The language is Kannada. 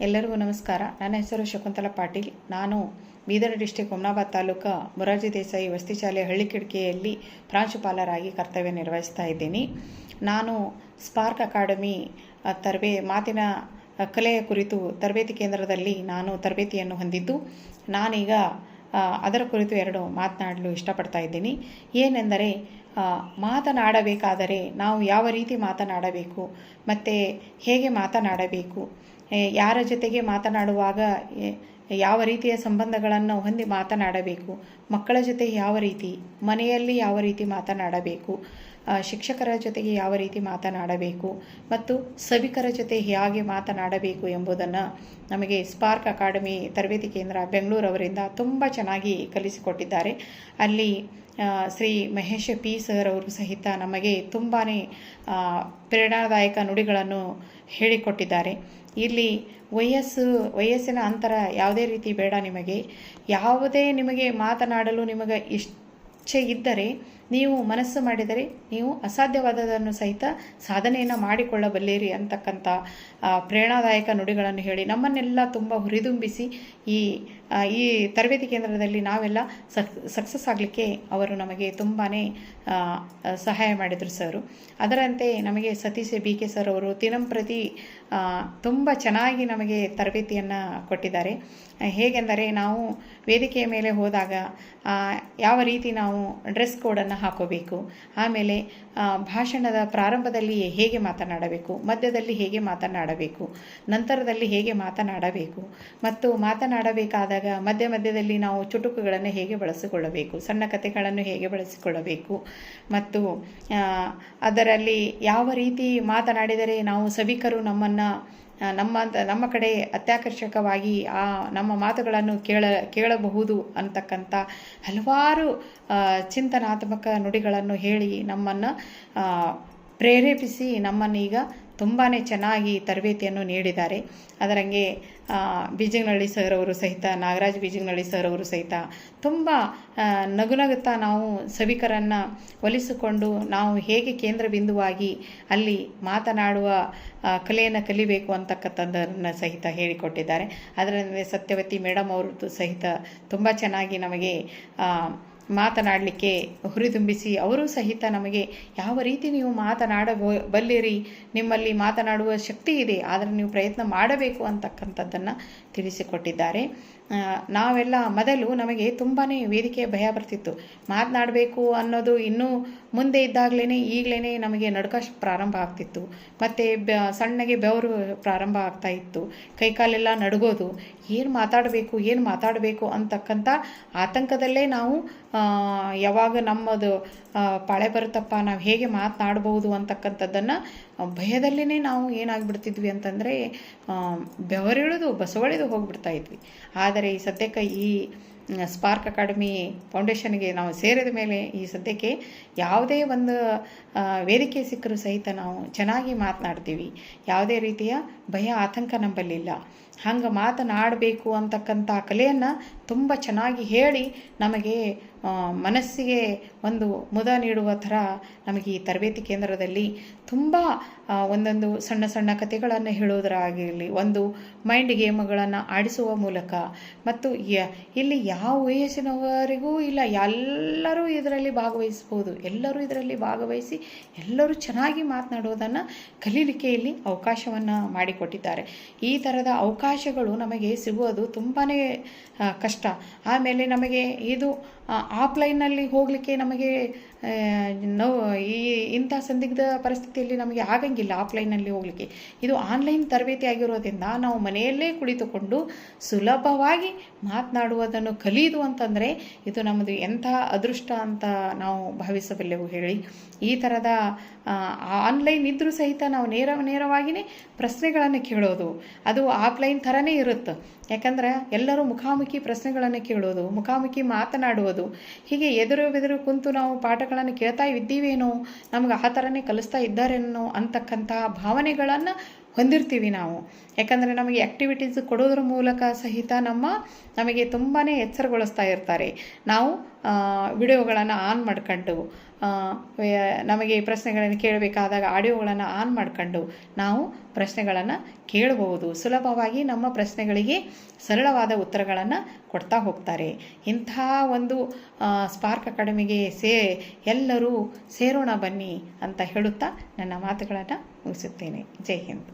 ಎಲ್ಲರಿಗೂ ನಮಸ್ಕಾರ. ನನ್ನ ಹೆಸರು ಶಕುಂತಲಾ ಪಾಟೀಲ್. ನಾನು ಬೀದರ್ ಡಿಸ್ಟಿಕ್ ಹುಮ್ನಾಬಾದ್ ತಾಲೂಕು ಮೊರಾರ್ಜಿ ದೇಸಾಯಿ ವಸತಿ ಶಾಲೆ ಹಳ್ಳಿಕಿಡಕಿಯಲ್ಲಿ ಪ್ರಾಂಶುಪಾಲರಾಗಿ ಕರ್ತವ್ಯ ನಿರ್ವಹಿಸ್ತಾ ಇದ್ದೀನಿ. ನಾನು ಸ್ಪಾರ್ಕ್ ಅಕಾಡೆಮಿ ಮಾತಿನ ಕಲೆಯ ಕುರಿತು ತರಬೇತಿ ಕೇಂದ್ರದಲ್ಲಿ ನಾನು ತರಬೇತಿಯನ್ನು ಹೊಂದಿದ್ದು, ನಾನೀಗ ಅದರ ಕುರಿತು ಎರಡು ಮಾತನಾಡಲು ಇಷ್ಟಪಡ್ತಾ ಇದ್ದೀನಿ. ಏನೆಂದರೆ, ಮಾತನಾಡಬೇಕಾದರೆ ನಾವು ಯಾವ ರೀತಿ ಮಾತನಾಡಬೇಕು ಮತ್ತು ಹೇಗೆ ಮಾತನಾಡಬೇಕು, ಯಾರ ಜೊತೆಗೆ ಮಾತನಾಡುವಾಗ ಯಾವ ರೀತಿಯ ಸಂಬಂಧಗಳನ್ನು ಹೊಂದಿ ಮಾತನಾಡಬೇಕು, ಮಕ್ಕಳ ಜೊತೆ ಯಾವ ರೀತಿ, ಮನೆಯಲ್ಲಿ ಯಾವ ರೀತಿ ಮಾತನಾಡಬೇಕು, ಶಿಕ್ಷಕರ ಜೊತೆಗೆ ಯಾವ ರೀತಿ ಮಾತನಾಡಬೇಕು ಮತ್ತು ಸಭಿಕರ ಜೊತೆ ಹೇಗೆ ಮಾತನಾಡಬೇಕು ಎಂಬುದನ್ನು ನಮಗೆ ಸ್ಪಾರ್ಕ್ ಅಕಾಡೆಮಿ ತರಬೇತಿ ಕೇಂದ್ರ ಬೆಂಗಳೂರವರಿಂದ ತುಂಬ ಚೆನ್ನಾಗಿ ಕಲಿಸಿಕೊಟ್ಟಿದ್ದಾರೆ. ಅಲ್ಲಿ ಶ್ರೀ ಮಹೇಶ್ ಪಿ ಸರ್ ಅವರು ಸಹಿತ ನಮಗೆ ತುಂಬಾ ಪ್ರೇರಣಾದಾಯಕ ನುಡಿಗಳನ್ನು ಹೇಳಿಕೊಟ್ಟಿದ್ದಾರೆ. ಇಲ್ಲಿ ವಯಸ್ಸಿನ ಅಂತರ ಯಾವುದೇ ರೀತಿ ಬೇಡ. ನಿಮಗೆ ಮಾತನಾಡಲು ನಿಮಗೆ ಇಚ್ಛೆ ಇದ್ದರೆ, ನೀವು ಮನಸ್ಸು ಮಾಡಿದರೆ ನೀವು ಅಸಾಧ್ಯವಾದದನ್ನು ಸಹಿತ ಸಾಧನೆಯನ್ನು ಮಾಡಿಕೊಳ್ಳಬಲ್ಲಿರಿ ಅಂತಕ್ಕಂಥ ಪ್ರೇರಣಾದಾಯಕ ನುಡಿಗಳನ್ನು ಹೇಳಿ ನಮ್ಮನ್ನೆಲ್ಲ ತುಂಬ ಹುರಿದುಂಬಿಸಿ ಈ ತರಬೇತಿ ಕೇಂದ್ರದಲ್ಲಿ ನಾವೆಲ್ಲ ಸಕ್ಸಸ್ ಆಗಲಿಕ್ಕೆ ಅವರು ನಮಗೆ ತುಂಬಾ ಸಹಾಯ ಮಾಡಿದರು ಸರು. ಅದರಂತೆ ನಮಗೆ ಸತೀಶ್ BK ಸರ್ ಅವರು ದಿನಂಪ್ರತಿ ತುಂಬ ಚೆನ್ನಾಗಿ ನಮಗೆ ತರಬೇತಿಯನ್ನು ಕೊಟ್ಟಿದ್ದಾರೆ. ಹೇಗೆಂದರೆ, ನಾವು ವೇದಿಕೆಯ ಮೇಲೆ ಹೋದಾಗ ಯಾವ ರೀತಿ ನಾವು ಡ್ರೆಸ್ ಕೋಡನ್ನು ಹಾಕೋಬೇಕು, ಆಮೇಲೆ ಭಾಷಣದ ಪ್ರಾರಂಭದಲ್ಲಿ ಹೇಗೆ ಮಾತನಾಡಬೇಕು, ಮಧ್ಯದಲ್ಲಿ ಹೇಗೆ ಮಾತನಾಡಬೇಕು, ನಂತರದಲ್ಲಿ ಹೇಗೆ ಮಾತನಾಡಬೇಕು ಮತ್ತು ಮಾತನಾಡಬೇಕಾದಾಗ ಮಧ್ಯದಲ್ಲಿ ನಾವು ಚುಟುಕುಗಳನ್ನು ಹೇಗೆ ಬಳಸಿಕೊಳ್ಳಬೇಕು, ಸಣ್ಣ ಕಥೆಗಳನ್ನು ಹೇಗೆ ಬಳಸಿಕೊಳ್ಳಬೇಕು ಮತ್ತು ಅದರಲ್ಲಿ ಯಾವ ರೀತಿ ಮಾತನಾಡಿದರೆ ನಾವು ಸಭಿಕರು ನಮ್ಮ ಕಡೆ ಅತ್ಯಾಕರ್ಷಕವಾಗಿ ನಮ್ಮ ಮಾತುಗಳನ್ನು ಕೇಳಬಹುದು ಅಂತಕ್ಕಂಥ ಹಲವಾರು ಚಿಂತನಾತ್ಮಕ ನುಡಿಗಳನ್ನು ಹೇಳಿ ನಮ್ಮನ್ನು ಪ್ರೇರೇಪಿಸಿ ನಮ್ಮನ್ನೀಗ ತುಂಬಾ ಚೆನ್ನಾಗಿ ತರಬೇತಿಯನ್ನು ನೀಡಿದ್ದಾರೆ. ಅದರಂಗೆ ಬೀಜಂಗನಹಳ್ಳಿ ಸರ್ ಅವರು ಸಹಿತ, ನಾಗರಾಜ್ ಬೀಜಂಗನಹಳ್ಳಿ ಸರ್ ಅವರು ಸಹಿತ ತುಂಬ ನಗುತ್ತಾ ನಾವು ಸಭಿಕರನ್ನು ಒಲಿಸಿಕೊಂಡು ನಾವು ಹೇಗೆ ಕೇಂದ್ರ ಬಿಂದುವಾಗಿ ಅಲ್ಲಿ ಮಾತನಾಡುವ ಕಲೆಯನ್ನು ಕಲಿಬೇಕು ಅಂತಕ್ಕಂಥದ್ದನ್ನು ಸಹಿತ ಹೇಳಿಕೊಟ್ಟಿದ್ದಾರೆ. ಅದರಂತೆ ಸತ್ಯವತಿ ಮೇಡಮ್ ಅವರು ಸಹಿತ ತುಂಬ ಚೆನ್ನಾಗಿ ನಮಗೆ ಮಾತನಾಡಲಿಕ್ಕೆ ಹುರಿದುಂಬಿಸಿ ಅವರು ಸಹಿತ ನಮಗೆ ಯಾವ ರೀತಿ ನೀವು ಮಾತನಾಡಬಲ್ಲಿರಿ, ನಿಮ್ಮಲ್ಲಿ ಮಾತನಾಡುವ ಶಕ್ತಿ ಇದೆ, ಆದರೆ ನೀವು ಪ್ರಯತ್ನ ಮಾಡಬೇಕು ಅಂತಕ್ಕಂಥದ್ದನ್ನು ತಿಳಿಸಿಕೊಟ್ಟಿದ್ದಾರೆ. ನಾವೆಲ್ಲ ಮೊದಲು ನಮಗೆ ತುಂಬಾ ವೇದಿಕೆಯ ಭಯ ಬರ್ತಿತ್ತು. ಮಾತನಾಡಬೇಕು ಅನ್ನೋದು ಇನ್ನೂ ಮುಂದೆ ಈಗಲೇ ನಮಗೆ ನಡುಕ ಪ್ರಾರಂಭ ಆಗ್ತಿತ್ತು. ಮತ್ತು ಸಣ್ಣಗೆ ಬೆವರು ಪ್ರಾರಂಭ ಆಗ್ತಾ ಇತ್ತು. ಕೈಕಾಲೆಲ್ಲ ನಡುಗೋದು, ಏನು ಮಾತಾಡಬೇಕು ಅಂತಕ್ಕಂಥ ಆತಂಕದಲ್ಲೇ ನಾವು ಯಾವಾಗ ನಮ್ಮದು ಪಾಳೆ ಬರುತ್ತಪ್ಪ, ನಾವು ಹೇಗೆ ಮಾತನಾಡ್ಬೋದು ಅಂತಕ್ಕಂಥದ್ದನ್ನು ಭಯದಲ್ಲಿನೇ ನಾವು ಏನಾಗ್ಬಿಡ್ತಿದ್ವಿ ಅಂತಂದರೆ ಬೆವರಿಳಿದು ಬಸವಳಿದು ಹೋಗ್ಬಿಡ್ತಾ ಇದ್ವಿ. ಆದರೆ ಈ ಸದ್ಯಕ್ಕೆ ಈ ಸ್ಪಾರ್ಕ್ ಅಕಾಡೆಮಿ ಫೌಂಡೇಶನ್ಗೆ ನಾವು ಸೇರಿದ ಮೇಲೆ ಈ ಸದ್ಯಕ್ಕೆ ಯಾವುದೇ ಒಂದು ವೇದಿಕೆ ಸಿಕ್ಕರೂ ಸಹಿತ ನಾವು ಚೆನ್ನಾಗಿ ಮಾತನಾಡ್ತೀವಿ. ಯಾವುದೇ ರೀತಿಯ ಭಯ ಆತಂಕ ನಮ್ಮಲ್ಲಿಲ್ಲ. ಹಂಗೆ ಮಾತನಾಡಬೇಕು ಅಂತಕ್ಕಂಥ ಕಲೆಯನ್ನು ತುಂಬ ಚೆನ್ನಾಗಿ ಹೇಳಿ ನಮಗೆ ಮನಸ್ಸಿಗೆ ಒಂದು ಮುದ ನೀಡುವ ಥರ ನಮಗೆ ಈ ತರಬೇತಿ ಕೇಂದ್ರದಲ್ಲಿ ತುಂಬ ಒಂದೊಂದು ಸಣ್ಣ ಸಣ್ಣ ಕಥೆಗಳನ್ನು ಹೇಳೋದರಾಗಿರಲಿ, ಒಂದು ಮೈಂಡ್ ಗೇಮ್ಗಳನ್ನು ಆಡಿಸುವ ಮೂಲಕ ಮತ್ತು ಇಲ್ಲಿ ಯಾವ ವಯಸ್ಸಿನವರಿಗೂ ಇಲ್ಲ, ಎಲ್ಲರೂ ಇದರಲ್ಲಿ ಭಾಗವಹಿಸ್ಬೋದು. ಎಲ್ಲರೂ ಇದರಲ್ಲಿ ಭಾಗವಹಿಸಿ ಎಲ್ಲರೂ ಚೆನ್ನಾಗಿ ಮಾತನಾಡುವುದನ್ನು ಕಲೀಲಿಕ್ಕೆ ಇಲ್ಲಿ ಅವಕಾಶವನ್ನು ಮಾಡಿಕೊಟ್ಟಿದ್ದಾರೆ. ಈ ಥರದ ಅವಕಾಶಗಳು ನಮಗೆ ಸಿಗುವುದು ತುಂಬಾ ಕಷ್ಟ. ಆಮೇಲೆ ನಮಗೆ ಇದು ಆಫ್ಲೈನ್ನಲ್ಲಿ ಹೋಗಲಿಕ್ಕೆ ನಮಗೆ ಇಂಥ ಸಂದಿಗ್ಧ ಪರಿಸ್ಥಿತಿಯಲ್ಲಿ ನಮಗೆ ಆಗಂಗಿಲ್ಲ ಆಫ್ಲೈನಲ್ಲಿ ಹೋಗಲಿಕ್ಕೆ. ಇದು ಆನ್ಲೈನ್ ತರಬೇತಿ ಆಗಿರೋದ್ರಿಂದ ನಾವು ಮನೆಯಲ್ಲೇ ಕುಳಿತುಕೊಂಡು ಸುಲಭವಾಗಿ ಮಾತನಾಡುವುದನ್ನು ಕಲಿಯುವುದು ಅಂತಂದರೆ ಇದು ನಮ್ಮದು ಎಂಥ ಅದೃಷ್ಟ ಅಂತ ನಾವು ಭಾವಿಸಬಲ್ಲೆವು ಹೇಳಿ. ಈ ಥರದ ಆನ್ಲೈನ್ ಇದ್ದರೂ ಸಹಿತ ನಾವು ನೇರವಾಗಿಯೇ ಪ್ರಶ್ನೆಗಳನ್ನು ಕೇಳೋದು, ಅದು ಆಫ್ಲೈನ್ ಥರನೇ ಇರುತ್ತೆ. ಯಾಕಂದ್ರೆ ಎಲ್ಲರೂ ಮುಖಾಮುಖಿ ಪ್ರಶ್ನೆಗಳನ್ನು ಕೇಳೋದು, ಮುಖಾಮುಖಿ ಮಾತನಾಡುವುದು, ಹೀಗೆ ಎದುರು ಕುಂತು ನಾವು ಪಾಠಗಳನ್ನು ಕೇಳ್ತಾ ಇದ್ದೀವೇನೋ, ನಮ್ಗೆ ಆ ಥರನೇ ಕಲಿಸ್ತಾ ಇದ್ದಾರೇನೋ ಅಂತಕ್ಕಂಥ ಭಾವನೆಗಳನ್ನು ಹೊಂದಿರ್ತೀವಿ ನಾವು. ಯಾಕಂದರೆ ನಮಗೆ ಆ್ಯಕ್ಟಿವಿಟೀಸ್ ಕೊಡೋದ್ರ ಮೂಲಕ ಸಹಿತ ನಮಗೆ ತುಂಬಾ ಎಚ್ಚರಗೊಳಿಸ್ತಾ ಇರ್ತಾರೆ. ನಾವು ವಿಡಿಯೋಗಳನ್ನು ಆನ್ ಮಾಡ್ಕೊಂಡು ನಮಗೆ ಪ್ರಶ್ನೆಗಳನ್ನು ಕೇಳಬೇಕಾದಾಗ ಆಡಿಯೋಗಳನ್ನು ಆನ್ ಮಾಡ್ಕೊಂಡು ನಾವು ಪ್ರಶ್ನೆಗಳನ್ನು ಕೇಳಬಹುದು. ಸುಲಭವಾಗಿ ನಮ್ಮ ಪ್ರಶ್ನೆಗಳಿಗೆ ಸರಳವಾದ ಉತ್ತರಗಳನ್ನು ಕೊಡ್ತಾ ಹೋಗ್ತಾರೆ. ಇಂಥ ಒಂದು ಸ್ಪಾರ್ಕ್ ಅಕಾಡೆಮಿಗೆ ಎಲ್ಲರೂ ಸೇರೋಣ ಬನ್ನಿ ಅಂತ ಹೇಳುತ್ತಾ ನನ್ನ ಮಾತುಗಳನ್ನು ಮುಗಿಸುತ್ತೇನೆ. ಜೈ ಹಿಂದ್.